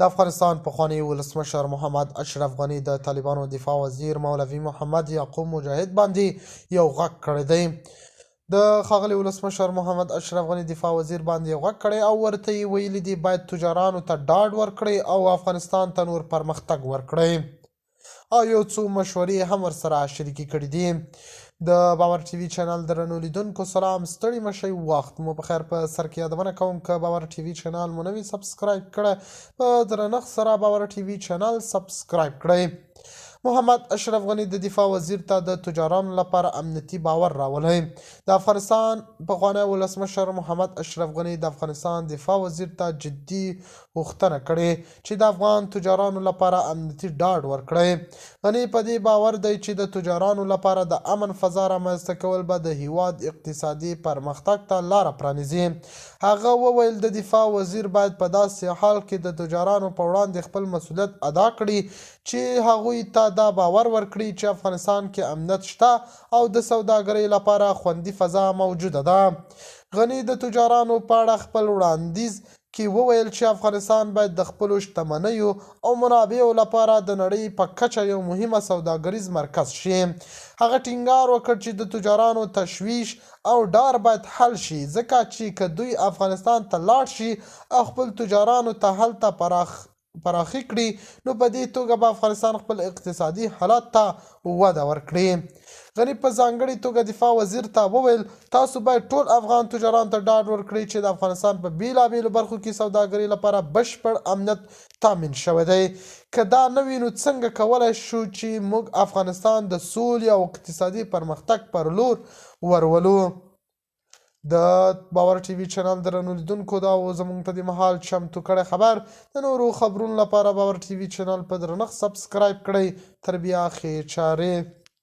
د افغانستان پخوانی ولسمشر محمد اشرف غني د طالبانو دفاع وزیر مولوي محمد یعقوب مجاهد باندې یو غږ کړی دی د ښاغلي ولسمشر محمد اشرف غني دفاع وزیر باندې یو غږ کړی او ورته یې ویلي دي باید تجارانو ته ډاډ ورکړي او افغانستان ته نور پرمختګ ورکړي او یو څو مشورې هم ورسره شریکې کړي دي د باور ټي وي چینل درنو لیدونکو سلام ستړي مشئ وخت مو په خیر په سر کې یادونه کوم که باور ټي وي چینل مو نوي سبسکرایب کړه په درنښت سره باور ټي وي چینل سبسکرایب کړئ محمد اشرف غني د دفاع وزیر ته د تجارانو لپاره امنیتي باور راولی د افغانستان پخوانی ولسمشر محمد اشرف غني د افغانستان دفاع وزیر ته جدي غوښتنه کړې چې د افغان تجارانو لپاره امنیتي ډاډ ورکړي غني په دې باور دی چې د تجارانو لپاره د امن فضا رامنځته کول به د هیواد اقتصادي پرمختګ ته لاره پرانیزي هغه وویل د دفاع وزیر باید په داسې حال کې د تجارانو په وړاندې خپل مسؤلیت ادا کړي چې هغوی ته دا باور ورکړي چې افغانستان کې امنیت شته او د سوداګرۍ لپاره خوندي فضا موجوده ده غني د تجارانو په اړه خپل وړاندیز کې وویل چې افغانستان باید د خپلو شتمنیو او منابعو لپاره د نړۍ په کچه یو مهمه سوداګریز مرکز شي هغه ټینګار وکړ چې د تجارانو تشویش او ډار باید حل شي ځکه چې که دوی افغانستان ته لاړ شي او خپل تجارانو ته هلته پراخي کړي نو په دې توګه به افغانستان خپل اقتصادي حالت ته وده ورکړي غني په ځانګړې توګه دفاع وزیر ته وویل تاسو باید ټول افغان تجارانو ته ډاډ ورکړئ چې د افغانستان په بیلابیلو برخو کې سوداګرۍ لپاره بشپړ امنیت تامین شوی دی که دا نه وي نو څنګه کولی شو چې موږ افغانستان د سولې او اقتصادي پرمختګ پر لور ورولو د باور ټي وي چینل درنو لیدونکو دا و زموږ ته د مهال چمتو کړی خبر د نورو خبرونو لپاره باور ټي وي چینل په درنښت سبسکرایب کړئ تر بیا ښې چارې